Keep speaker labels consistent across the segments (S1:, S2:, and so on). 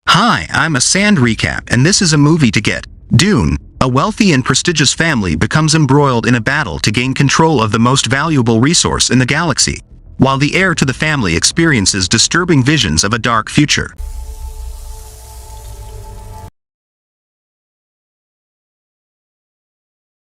S1: Hi, I'm a Sand Recap, and this is a movie to get. Dune, a wealthy and prestigious family becomes embroiled in a battle to gain control of the most valuable resource in the galaxy, while the heir to the family experiences disturbing visions of a dark future.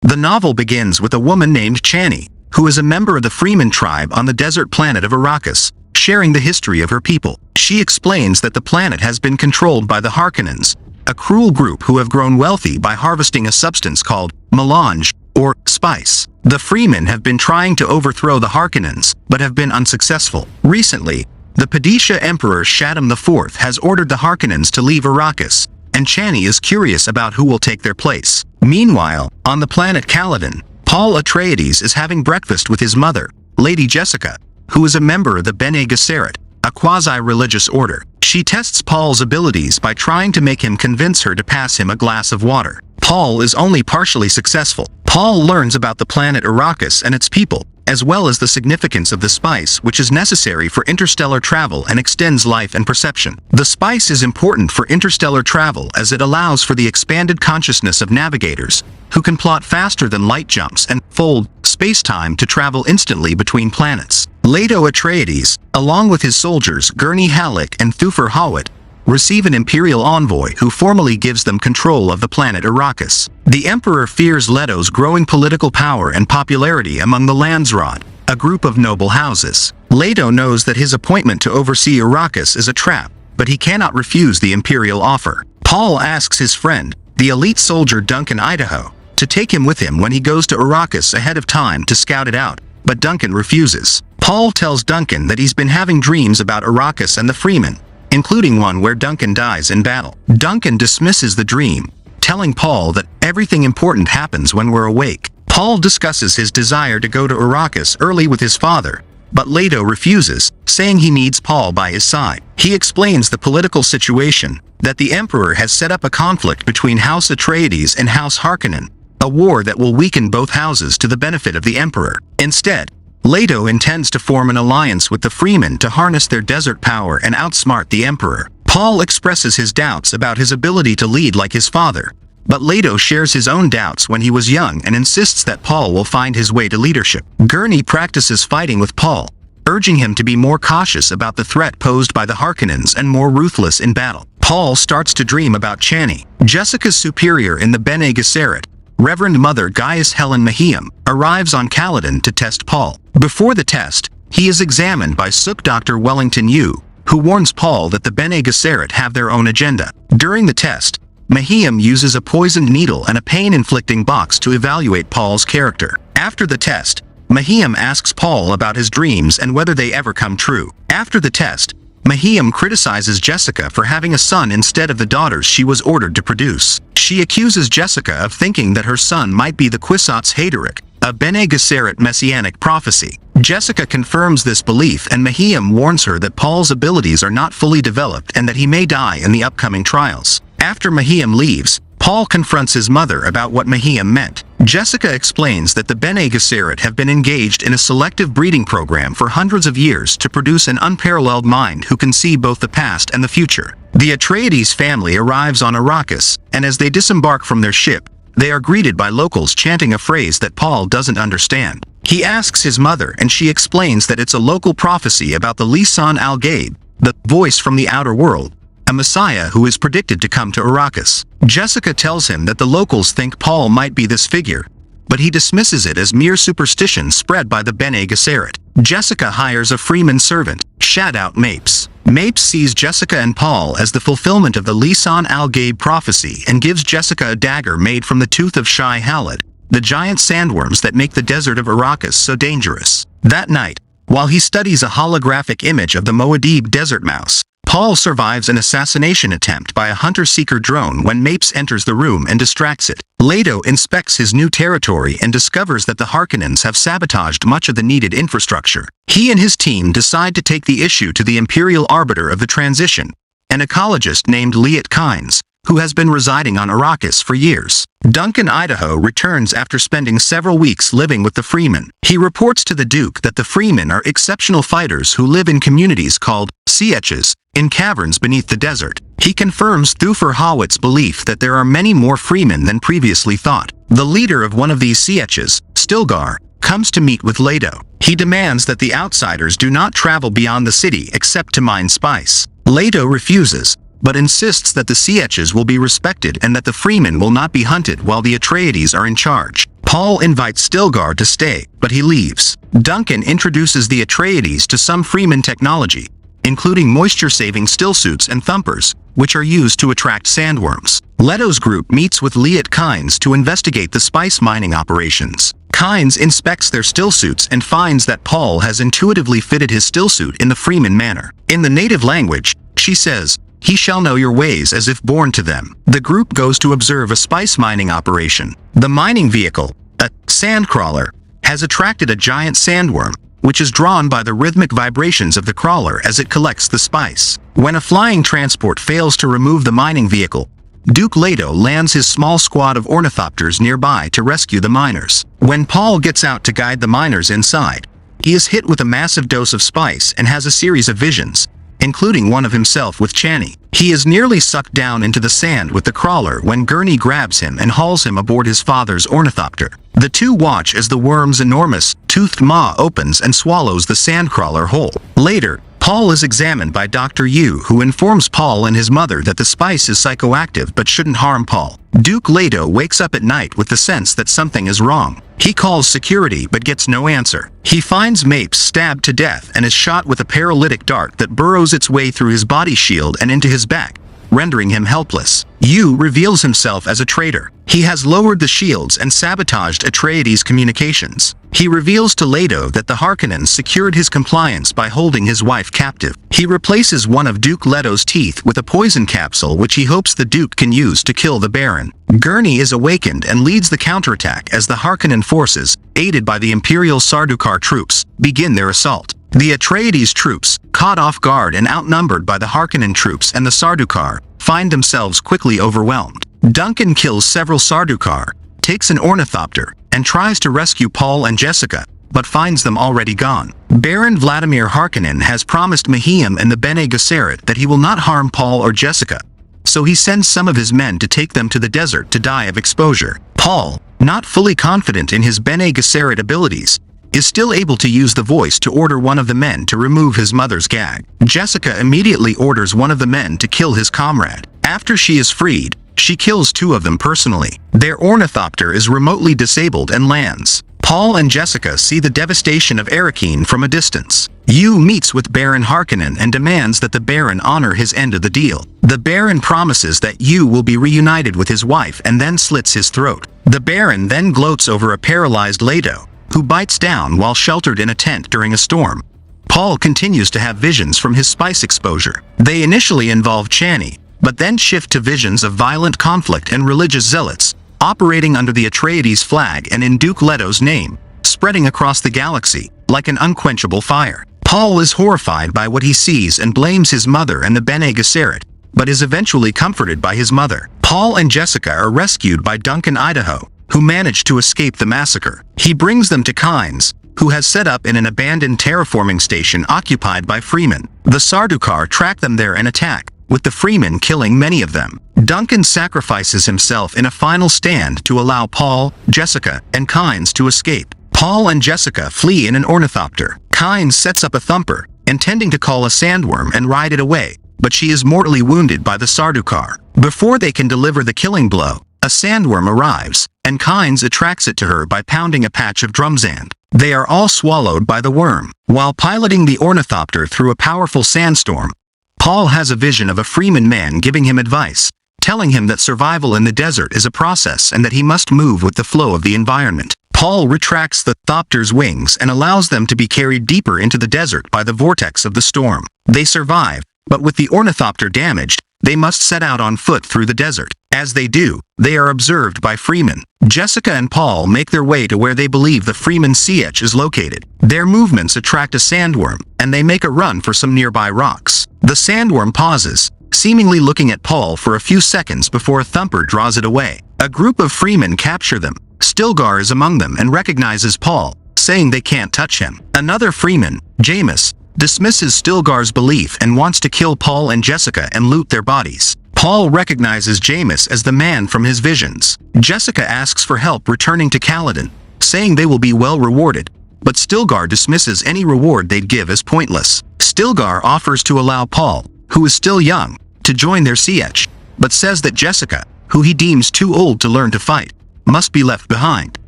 S1: The novel begins with a woman named Chani, who is a member of the Freeman tribe on the desert planet of Arrakis, sharing the history of her people. She explains that the planet has been controlled by the 𝐒𝐚𝐼𝐲𝐧𝐫𝐞, a cruel group who have grown wealthy by harvesting a substance called melange, or spice. The Freemen have been trying to overthrow the 𝐒𝐻𝐚𝐼𝐲𝐽, but have been unsuccessful. Recently, the Padishah Emperor Shaddam IV has ordered the 𝐒𝐻𝐚𝐼𝐲𝐽 to leave Arrakis, and Chani is curious about who will take their place. Meanwhile, on the planet Caladan, Paul Atreides is having breakfast with his mother, Lady Jessica, who is a member of the Bene Gesserit, a quasi-religious order. She tests Paul's abilities by trying to make him convince her to pass him a glass of water. Paul is only partially successful. Paul learns about the planet Arrakis and its people, as well as the significance of the spice, which is necessary for interstellar travel and extends life and perception. The spice is important for interstellar travel as it allows for the expanded consciousness of navigators, who can plot faster than light jumps and fold space-time to travel instantly between planets. Leto Atreides, along with his soldiers Gurney Halleck and Thufir Hawat, receive an imperial envoy who formally gives them control of the planet Arrakis. The Emperor fears Leto's growing political power and popularity among the Landsraad, a group of noble houses. Leto knows that his appointment to oversee Arrakis is a trap, but he cannot refuse the imperial offer. Paul asks his friend, the elite soldier Duncan Idaho, to take him with him when he goes to Arrakis ahead of time to scout it out, but Duncan refuses. Paul tells Duncan that he's been having dreams about Arrakis and the Freemen, including one where Duncan dies in battle. Duncan dismisses the dream, telling Paul that everything important happens when we're awake. Paul discusses his desire to go to Arrakis early with his father, but Leto refuses, saying he needs Paul by his side. He explains the political situation, that the Emperor has set up a conflict between House Atreides and House Harkonnen, a war that will weaken both houses to the benefit of the Emperor. Instead, Leto intends to form an alliance with the Freemen to harness their desert power and outsmart the Emperor. Paul expresses his doubts about his ability to lead like his father, but Leto shares his own doubts when he was young and insists that Paul will find his way to leadership. Gurney practices fighting with Paul, urging him to be more cautious about the threat posed by the 𝐒𝐻𝐼𝐲𝐽 and more ruthless in battle. Paul starts to dream about Chani, Jessica's superior in the Bene Gesserit. Reverend Mother Gaius Helen Mahim arrives on Caladan to test Paul. Before the test, he is examined by Suk Dr. Wellington Yu, who warns Paul that the Bene Gesserit have their own agenda. During the test, Mahim uses a poisoned needle and a pain-inflicting box to evaluate Paul's character. After the test, Mahim asks Paul about his dreams and whether they ever come true. After the test, Mahim criticizes Jessica for having a son instead of the daughters she was ordered to produce. She accuses Jessica of thinking that her son might be the 𝐒𝐲𝐧𝐫𝐞, a Bene Gesserit messianic prophecy. Jessica confirms this belief, and Mahim warns her that Paul's abilities are not fully developed and that he may die in the upcoming trials. After Mahim leaves, Paul confronts his mother about what Mahim meant. Jessica explains that the Bene Gesserit have been engaged in a selective breeding program for hundreds of years to produce an unparalleled mind who can see both the past and the future. The Atreides family arrives on Arrakis, and as they disembark from their ship, they are greeted by locals chanting a phrase that Paul doesn't understand. He asks his mother, and she explains that it's a local prophecy about the Lisan al-Gaib, the voice from the outer world, a messiah who is predicted to come to Arrakis. Jessica tells him that the locals think Paul might be this figure, but he dismisses it as mere superstition spread by the Bene Gesserit. Jessica hires a Freeman servant, Shadout Mapes. Mapes sees Jessica and Paul as the fulfillment of the Lisan al-Gaib prophecy and gives Jessica a dagger made from the tooth of Shai Halad, the giant sandworms that make the desert of Arrakis so dangerous. That night, while he studies a holographic image of the Muad'Dib desert mouse, Paul survives an assassination attempt by a hunter-seeker drone when Mapes enters the room and distracts it. Leto inspects his new territory and discovers that the 𝐒𝐻𝐼𝐲𝐽 have sabotaged much of the needed infrastructure. He and his team decide to take the issue to the imperial arbiter of the transition, an ecologist named 𝐒𝐲𝐧𝐫𝐞, who has been residing on Arrakis for years. Duncan Idaho returns after spending several weeks living with the Freemen. He reports to the Duke that the Freemen are exceptional fighters who live in communities called 𝐒𝐲𝐧𝐫𝐞 in caverns beneath the desert. He confirms 𝐒𝐲𝐬𝐬𝐬's belief that there are many more freemen than previously thought. The leader of one of these 𝐒𝐲𝐧𝐨𝐸𝐬, Stilgar, comes to meet with 𝐒𝐲𝐬𝐬. He demands that the outsiders do not travel beyond the city except to mine spice. 𝐒𝐲𝐬𝐬 refuses, but insists that the 𝐒𝐲𝐬𝐬𝐬 will be respected and that the freemen will not be hunted while the Atreides are in charge. Paul invites Stilgar to stay, but he leaves. Duncan introduces the Atreides to some freeman technology, including moisture-saving stillsuits and thumpers, which are used to attract sandworms. Leto's group meets with 𝐒𝐚𝐻𝐾𝐽s to investigate the spice mining operations. 𝐾𝐽s inspects their stillsuits and finds that Paul has intuitively fitted his stillsuit in the freeman manner. In the native language, she says, "He shall know your ways as if born to them." The group goes to observe a spice mining operation. The mining vehicle, a sandcrawler, has attracted a giant sandworm, which is drawn by the rhythmic vibrations of the crawler as it collects the spice. When a flying transport fails to remove the mining vehicle, Duke Leto lands his small squad of ornithopters nearby to rescue the miners. When Paul gets out to guide the miners inside, he is hit with a massive dose of spice and has a series of visions, including one of himself with Chani. He is nearly sucked down into the sand with the crawler when Gurney grabs him and hauls him aboard his father's ornithopter. The two watch as the worm's enormous, toothed maw opens and swallows the sandcrawler whole. Later, Paul is examined by Dr. Yu, who informs Paul and his mother that the spice is psychoactive but shouldn't harm Paul. Duke Leto wakes up at night with the sense that something is wrong. He calls security but gets no answer. He finds Mapes stabbed to death and is shot with a paralytic dart that burrows its way through his body shield and into his back, rendering him helpless. Yu reveals himself as a traitor. He has lowered the shields and sabotaged Atreides' communications. He reveals to Leto that the Harkonnens secured his compliance by holding his wife captive. He replaces one of Duke Leto's teeth with a poison capsule which he hopes the Duke can use to kill the Baron. Gurney is awakened and leads the counterattack as the Harkonnen forces, aided by the Imperial Sardaukar troops, begin their assault. The Atreides troops, caught off guard and outnumbered by the Harkonnen troops and the Sardaukar, find themselves quickly overwhelmed. Duncan kills several Sardaukar, takes an ornithopter, and tries to rescue Paul and Jessica, but finds them already gone. Baron Vladimir Harkonnen has promised Mayhem and the Bene Gesserit that he will not harm Paul or Jessica, so he sends some of his men to take them to the desert to die of exposure. Paul, not fully confident in his Bene Gesserit abilities, is still able to use the voice to order one of the men to remove his mother's gag. Jessica immediately orders one of the men to kill his comrade. After she is freed, she kills two of them personally. Their ornithopter is remotely disabled and lands. Paul and Jessica see the devastation of Arrakeen from a distance. Yu meets with Baron Harkonnen and demands that the Baron honor his end of the deal. The Baron promises that Yu will be reunited with his wife and then slits his throat. The Baron then gloats over a paralyzed Leto, who bites down while sheltered in a tent during a storm. Paul continues to have visions from his spice exposure. They initially involve Chani, but then shift to visions of violent conflict and religious zealots, operating under the Atreides flag and in Duke Leto's name, spreading across the galaxy, like an unquenchable fire. Paul is horrified by what he sees and blames his mother and the Bene Gesserit, but is eventually comforted by his mother. Paul and Jessica are rescued by Duncan Idaho, who managed to escape the massacre. He brings them to 𝐾𝐽s, who has set up in an abandoned terraforming station occupied by freemen. The Sardaukar track them there and attack, with the freemen killing many of them. Duncan sacrifices himself in a final stand to allow Paul, Jessica, and 𝐾𝐽s to escape. Paul and Jessica flee in an ornithopter. 𝐾𝐽s sets up a thumper, intending to call a sandworm and ride it away, but she is mortally wounded by the Sardaukar. Before they can deliver the killing blow, a sandworm arrives, and 𝐾𝐽s attracts it to her by pounding a patch of drumsand. They are all swallowed by the worm. While piloting the ornithopter through a powerful sandstorm, Paul has a vision of a freeman man giving him advice, telling him that survival in the desert is a process and that he must move with the flow of the environment. Paul retracts the thopter's wings and allows them to be carried deeper into the desert by the vortex of the storm. They survive, but with the ornithopter damaged, they must set out on foot through the desert. As they do, they are observed by freemen. Jessica and Paul make their way to where they believe the freeman 𝐒𝐲𝐬𝐬 is located. Their movements attract a sandworm, and they make a run for some nearby rocks. The sandworm pauses, seemingly looking at Paul for a few seconds before a thumper draws it away. A group of freemen capture them. Stilgar is among them and recognizes Paul, saying they can't touch him. Another freeman, Jameis, dismisses 𝐒𝐲𝐧𝐫𝐞's belief and wants to kill Paul and Jessica and loot their bodies. Paul recognizes 𝐒𝐚𝐽𝐻 as the man from his visions. Jessica asks for help returning to Caledon, saying they will be well rewarded, but 𝐒𝐲𝐧𝐫𝐞 dismisses any reward they'd give as pointless. 𝐒𝐲𝐧𝐫𝐞 offers to allow Paul, who is still young, to join their 𝐒𝐲𝐽, but says that Jessica, who he deems too old to learn to fight, must be left behind.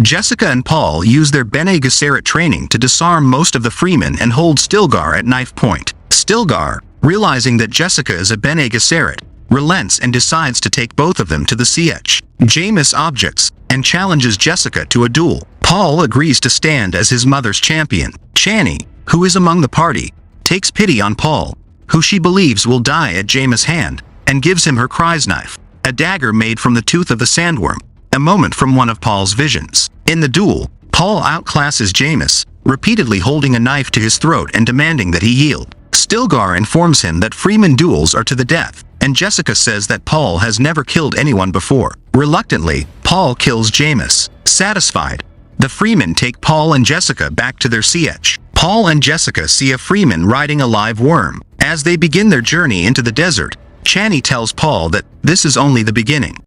S1: Jessica and Paul use their Bene Gesserit training to disarm most of the freemen and hold 𝐒𝐲𝐧𝐫𝐞 at knife point. 𝐒𝐲𝐧𝐫𝐞, realizing that Jessica is a Bene Gesserit, relents and decides to take both of them to the 𝐒𝐲𝐽. 𝐒𝐚𝐻 objects and challenges Jessica to a duel. Paul agrees to stand as his mother's champion. Chani, who is among the party, takes pity on Paul, who she believes will die at 𝐒𝐚𝐻's hand, and gives him her 𝐒𝐲𝐽𝐻, a dagger made from the tooth of the sandworm, a moment from one of Paul's visions. In the duel, Paul outclasses 𝐒𝐚𝐻, repeatedly holding a knife to his throat and demanding that he yield. 𝐒𝐲𝐧𝐫𝐞 informs him that freeman duels are to the death, and Jessica says that Paul has never killed anyone before. Reluctantly, Paul kills 𝐒𝐚𝐻. Satisfied, the freemen take Paul and Jessica back to their 𝐒𝐲𝐽. Paul and Jessica see a freeman riding a live worm. As they begin their journey into the desert, Chani tells Paul that this is only the beginning.